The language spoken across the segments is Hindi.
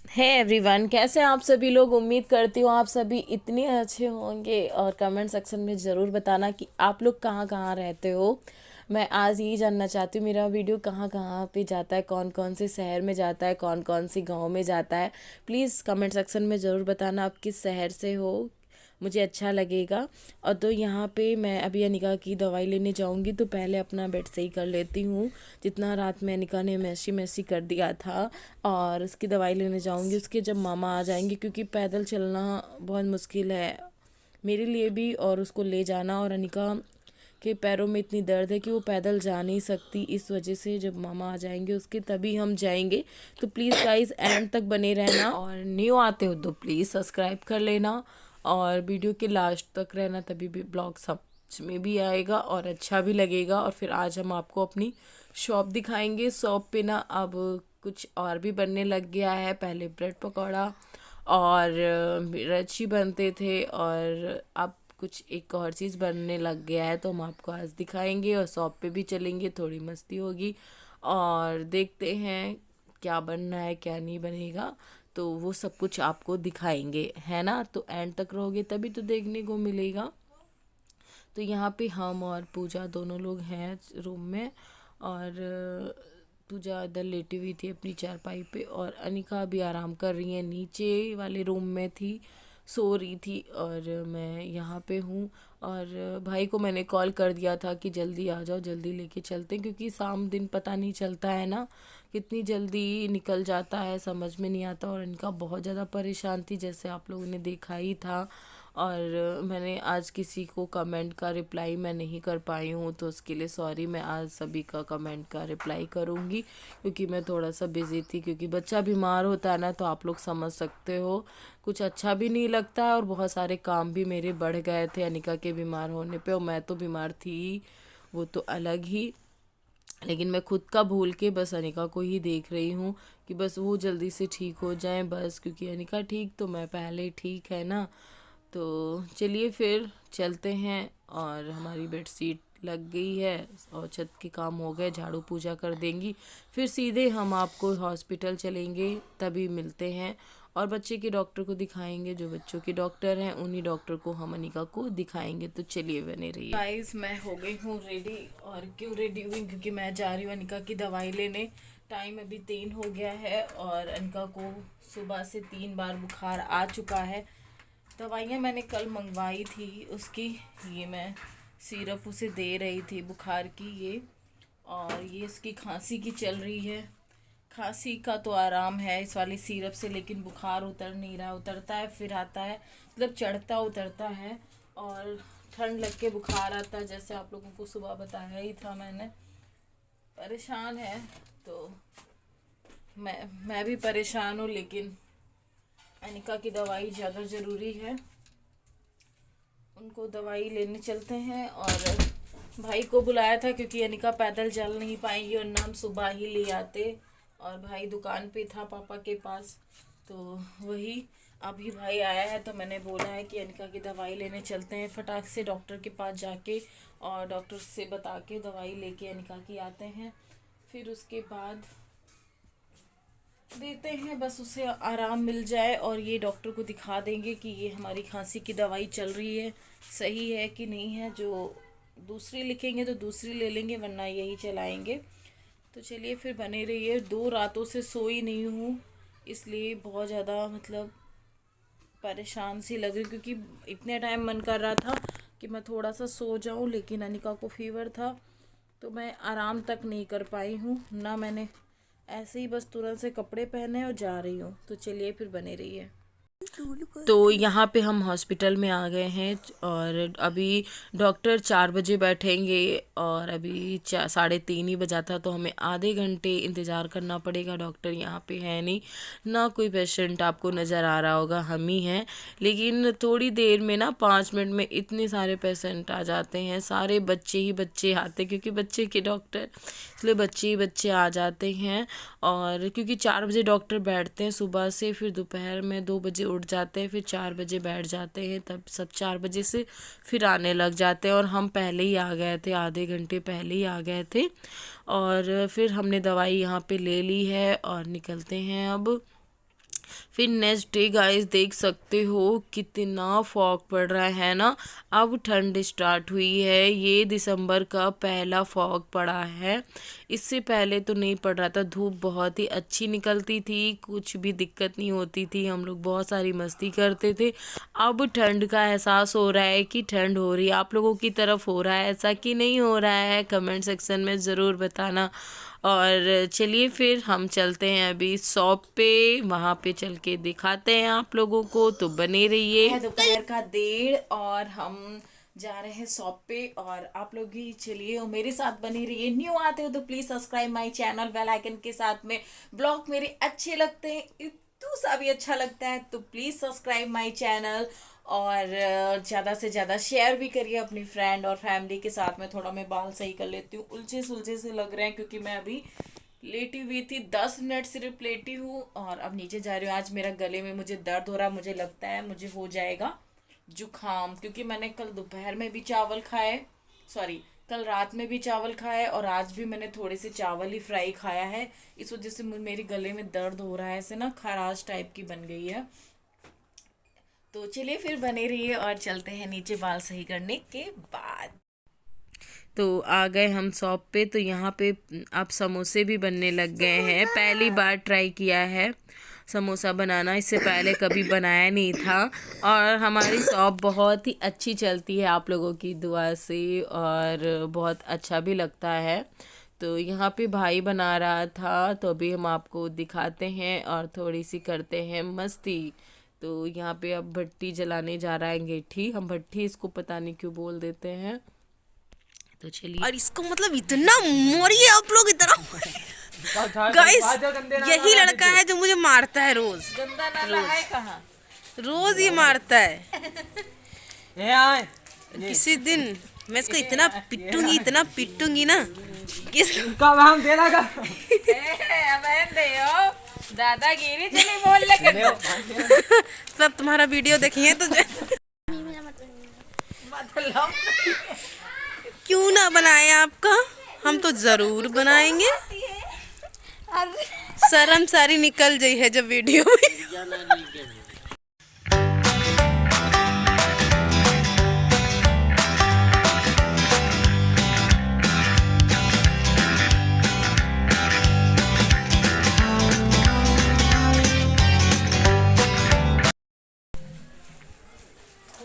हे एवरीवन, कैसे हैं आप सभी लोग। उम्मीद करती हूँ आप सभी इतने अच्छे होंगे और कमेंट सेक्शन में ज़रूर बताना कि आप लोग कहाँ कहाँ रहते हो। मैं आज यही जानना चाहती हूँ मेरा वीडियो कहाँ कहाँ पे जाता है, कौन कौन से शहर में जाता है, कौन कौन सी गांव में जाता है। प्लीज़ कमेंट सेक्शन में ज़रूर बताना आप किस शहर से हो, मुझे अच्छा लगेगा। और तो यहाँ पे मैं अभी अनिका की दवाई लेने जाऊँगी तो पहले अपना बेड सही कर लेती हूँ, जितना रात में अनिका ने मैसी मैसी कर दिया था। और उसकी दवाई लेने जाऊँगी उसके जब मामा आ जाएंगे, क्योंकि पैदल चलना बहुत मुश्किल है मेरे लिए भी, और उसको ले जाना। और अनिका के पैरों में इतनी दर्द है कि वो पैदल जा नहीं सकती, इस वजह से जब मामा आ जाएंगे उसके तभी हम जाएंगे। तो प्लीज़ गाइस एंड तक बने रहना, और न्यू आते हो तो प्लीज़ सब्सक्राइब कर लेना और वीडियो के लास्ट तक रहना, तभी भी ब्लॉग समझ में भी आएगा और अच्छा भी लगेगा। और फिर आज हम आपको अपनी शॉप दिखाएंगे। शॉप पे ना अब कुछ और भी बनने लग गया है। पहले ब्रेड पकौड़ा और मिर्ची बनते थे, और अब कुछ एक और चीज़ बनने लग गया है, तो हम आपको आज दिखाएंगे और शॉप पे भी चलेंगे, थोड़ी मस्ती होगी और देखते हैं क्या बनना है क्या नहीं बनेगा। तो वो सब कुछ आपको दिखाएंगे, है ना। तो एंड तक रहोगे तभी तो देखने को मिलेगा। तो यहाँ पे हम और पूजा दोनों लोग हैं रूम में, और पूजा इधर लेटी हुई थी अपनी चारपाई पे, और अनिका भी आराम कर रही है, नीचे वाले रूम में थी, सो रही थी। और मैं यहाँ पे हूँ। और भाई को मैंने कॉल कर दिया था कि जल्दी आ जाओ, जल्दी लेके चलते हैं, क्योंकि शाम दिन पता नहीं चलता है ना, कितनी जल्दी निकल जाता है, समझ में नहीं आता। और इनका बहुत ज़्यादा परेशान थी, जैसे आप लोगों ने देखा ही था। और मैंने आज किसी को कमेंट का रिप्लाई मैं नहीं कर पाई हूँ, तो उसके लिए सॉरी। मैं आज सभी का कमेंट का रिप्लाई करूँगी, क्योंकि मैं थोड़ा सा बिज़ी थी, क्योंकि बच्चा बीमार होता है ना, तो आप लोग समझ सकते हो, कुछ अच्छा भी नहीं लगता है। और बहुत सारे काम भी मेरे बढ़ गए थे अनिका के बीमार होने पे, और मैं तो बीमार थी, वो तो अलग ही। लेकिन मैं खुद का भूल के बस अनिका को ही देख रही हूँ कि बस वो जल्दी से ठीक हो जाए बस, क्योंकि अनिका ठीक तो मैं पहले ठीक, है ना। तो चलिए फिर चलते हैं। और हमारी बेडशीट लग गई है और छत के काम हो गए, झाड़ू पूजा कर देंगी, फिर सीधे हम आपको हॉस्पिटल चलेंगे, तभी मिलते हैं। और बच्चे के डॉक्टर को दिखाएंगे, जो बच्चों के डॉक्टर हैं उन्हीं डॉक्टर को हम अनिका को दिखाएंगे। तो चलिए बने रहिए गाइस। मैं हो गई हूँ रेडी, और क्यों रेडी हुई, क्योंकि मैं जा रही हूँ अनिका की दवाई लेने। टाइम अभी 3 हो गया है, और अनिका को सुबह से 3 बार बुखार आ चुका है। दवाइयाँ मैंने कल मंगवाई थी उसकी, ये मैं सिरप उसे दे रही थी बुखार की ये, और ये इसकी खांसी की चल रही है। खांसी का तो आराम है इस वाली सिरप से, लेकिन बुखार उतर नहीं रहा, उतरता है फिर आता है, मतलब चढ़ता उतरता है। और ठंड लग के बुखार आता है, जैसे आप लोगों को सुबह बताया ही था मैंने। परेशान है तो मैं भी परेशान हूँ, लेकिन अनिका की दवाई ज़्यादा ज़रूरी है। उनको दवाई लेने चलते हैं। और भाई को बुलाया था, क्योंकि अनिका पैदल चल नहीं पाएंगी, और हम सुबह ही ले आते। और भाई दुकान पे था पापा के पास, तो वही अभी भाई आया है, तो मैंने बोला है कि अनिका की दवाई लेने चलते हैं फटाक से डॉक्टर के पास जाके, और डॉक्टर से बता के दवाई लेके अनिका की आते हैं। फिर उसके बाद देते हैं, बस उसे आराम मिल जाए, और ये डॉक्टर को दिखा देंगे कि ये हमारी खांसी की दवाई चल रही है, सही है कि नहीं है। जो दूसरी लिखेंगे तो दूसरी ले लेंगे, वरना यही चलाएंगे। तो चलिए फिर बने रहिए। 2 रातों से सोई नहीं हूँ, इसलिए बहुत ज़्यादा मतलब परेशान सी लग रही, क्योंकि इतने टाइम मन कर रहा था कि मैं थोड़ा सा सो जाऊँ, लेकिन अनिका को फीवर था, तो मैं आराम तक नहीं कर पाई हूँ ना। मैंने ऐसे ही बस तुरंत से कपड़े पहने और जा रही हूँ। तो चलिए फिर बने रहिए। तो यहाँ पे हम हॉस्पिटल में आ गए हैं, और अभी डॉक्टर 4 बजे बैठेंगे, और अभी 3:30 ही बजा था, तो हमें आधे घंटे इंतज़ार करना पड़ेगा। डॉक्टर यहाँ पे है नहीं ना, कोई पेशेंट आपको नज़र आ रहा होगा, हम ही हैं। लेकिन थोड़ी देर में ना 5 मिनट में इतने सारे पेशेंट आ जाते हैं, सारे बच्चे ही बच्चे आते हैं, क्योंकि बच्चे के डॉक्टर, इसलिए बच्चे ही बच्चे आ जाते हैं। और क्योंकि 4 बजे डॉक्टर बैठते हैं सुबह से, फिर दोपहर में 2 बजे उठ जाते हैं, फिर 4 बजे बैठ जाते हैं, तब सब 4 बजे से फिर आने लग जाते हैं। और हम पहले ही आ गए थे, आधे घंटे पहले ही आ गए थे। और फिर हमने दवाई यहाँ पे ले ली है, और निकलते हैं अब। फिर नेक्स्ट डे गाइस देख सकते हो कितना फॉग पड़ रहा है ना। अब ठंड स्टार्ट हुई है, ये दिसंबर का पहला फॉग पड़ा है। इससे पहले तो नहीं पड़ रहा था, धूप बहुत ही अच्छी निकलती थी, कुछ भी दिक्कत नहीं होती थी, हम लोग बहुत सारी मस्ती करते थे। अब ठंड का एहसास हो रहा है कि ठंड हो रही है। आप लोगों की तरफ हो रहा है ऐसा कि नहीं हो रहा है, कमेंट सेक्शन में ज़रूर बताना। और चलिए फिर हम चलते हैं अभी शॉप पे, वहाँ पे चल के दिखाते हैं आप लोगों को, तो बने रहिए। दोपहर का 1:30 और हम जा रहे हैं शॉप पे, और आप लोग भी चलिए और मेरे साथ बने रहिए। न्यू आते हो तो please subscribe my channel, bell icon के साथ में। ब्लॉग मेरे अच्छे लगते हैं, इतू सा भी अच्छा लगता है तो प्लीज सब्सक्राइब माय चैनल, और ज़्यादा से ज़्यादा शेयर भी करिए अपनी फ्रेंड और फैमिली के साथ में। थोड़ा मैं बाल सही कर लेती हूँ, उलझे सुलझे से लग रहे हैं क्योंकि मैं अभी लेटी हुई थी, 10 मिनट सिर्फ लेटी हूँ और अब नीचे जा रही हूँ। आज मेरा गले में मुझे दर्द हो रहा है, मुझे लगता है मुझे हो जाएगा जुखाम, क्योंकि मैंने कल दोपहर में भी चावल खाए, सॉरी कल रात में भी चावल खाए, और आज भी मैंने थोड़े से चावल ही फ्राई खाया है। इस वजह से मेरे गले में दर्द हो रहा है, ऐसे ना खराश टाइप की बन गई है। तो चलिए फिर बने रहिए और चलते हैं नीचे बाल सही करने के बाद। तो आ गए हम शॉप पे, तो यहाँ पे अब समोसे भी बनने लग गए हैं। पहली बार ट्राई किया है समोसा बनाना, इससे पहले कभी बनाया नहीं था। और हमारी शॉप बहुत ही अच्छी चलती है आप लोगों की दुआ से, और बहुत अच्छा भी लगता है। तो यहाँ पे भाई बना रहा था, तो अभी हम आपको दिखाते हैं और थोड़ी सी करते हैं मस्ती। तो यहाँ पे अब भट्टी जलाने जा रहा है अंगीठी, हम भट्टी इसको पता नहीं क्यों बोल देते हैं। तो चलिए, और इसको मतलब इतना मोरिए आप लोग इतना गाइस, यही लड़का है जो मुझे मारता है रोज। गंदा नाला है कहाँ? रोज ये मारता है। किसी दिन मैं इसको इतना पिटूंगी ना दादागिरी चली बोल ले सब तुम्हारा वीडियो देखिए तो मतलब क्यों ना बनाए आपका, हम तो जरूर बनाएंगे। शर्म सारी निकल गई है जब वीडियो में।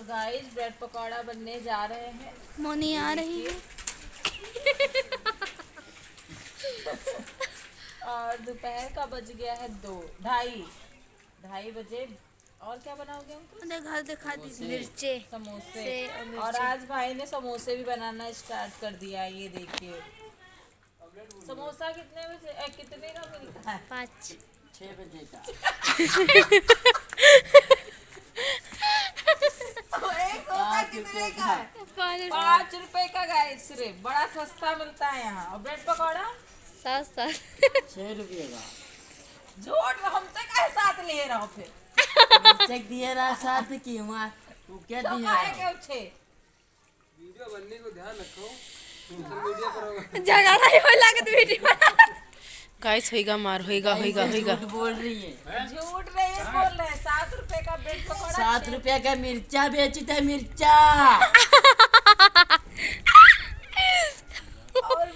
गाइस ब्रेड पकौड़ा बनने जा रहे हैं, मोनी आ रही है। और दोपहर का बज गया है 2:30 बजे। और क्या बनाओगे अंकल? घर दिखा दी मिर्चे समोसे। और आज भाई ने समोसे भी बनाना स्टार्ट कर दिया, ये देखिए। समोसा कितने बजे कितने का मिलता है? 5-6 बजे का। 5 रुपए का गाइस, सिर्फ बड़ा सस्ता मिलता है यहाँ। और ब्रेड पकौड़ा 7 6 रुपये का। झूठ हमसे का साथ ले रहा हूँ फिर चेक दिए रहा साथ की वहाँ तू क्या तो दिया वीडियो बनने को ध्यान रखो, सोशल मीडिया पर होगा। जगह नहीं हो लागत वीडियो गाइस होएगा मार, होएगा। झूठ बोल रही है, झूठ नहीं बोल रहे। 7 रुपए का ब्रेड पकौड़ा, 7 रुपया का मिर्चा बेचता है, मिर्चा। और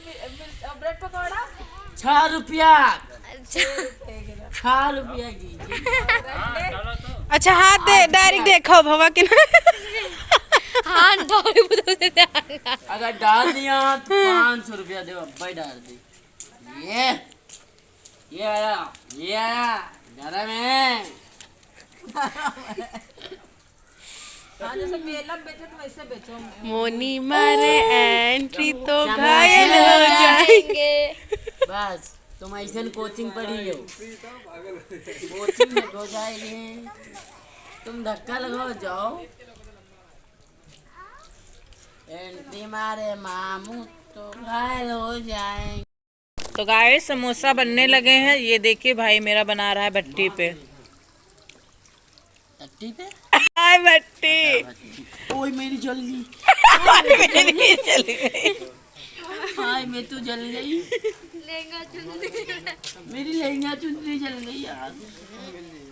ब्रेड पकौड़ा 6 रुपया, 6 रुपए की। 6 रुपया की। अच्छा हाथ दे, डायरेक्ट देखो भवा के ना। हाँ अगर डाल दिया तो 500 रुपया दे, भाई डाल दी। ये आया गरम है। हाँ जैसे मेलम बेचे तो वैसे बेचो। मोनी मारे एंट्री तो घायल हो जाएंगे। बस तुम ऐसे कोचिंग पढ़ी हो, कोचिंग में हो जाएगी, तुम धक्का लगाओ जाओ। एंट्री मारे मामू तो घायल हो जाएंगे। तो गाइस समोसा बनने लगे हैं, ये देखिए भाई मेरा बना रहा है भट्टी पे। भट्टी पे? हाय भट्टी। ओए मेरी जल गई। मेरी जल गई। हाय मैं तो जल गई, लहंगा चुन मेरी लहंगा चुनरी जल गई यार।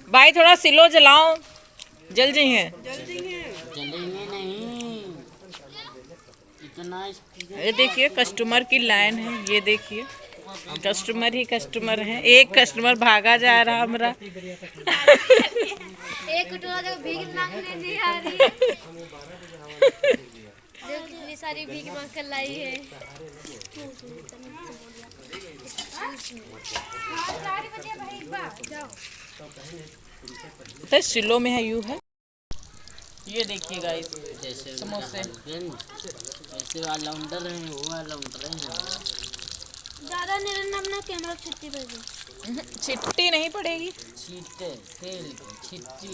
भाई थोड़ा सिलो जलाओ, जल जी हैं। चलेंगे नहीं इतना ये देखिए कस्टमर की लाइन है, ये देखिए कस्टमर ही कस्टमर है। एक कस्टमर भागा जा रहा हमारा। एक कटोरा जो भीख मांगने नहीं आ रही है। जो कितनी सारी भीख मांग कर लाई है। तो सिलो में है यू है। ये देखिए गाइस जैसे समोसे। वैसे वाला लौंडर है, वो वाला लौंडर है। ज्यादा निरंतर अपना कैमरा छिट्टी पे दो। छिट्टी नहीं पड़ेगी, छीटे तेल की छिट्टी।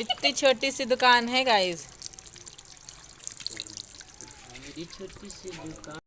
इतनी छोटी सी दुकान है गाइस। मेरी छोटी सी दुकान।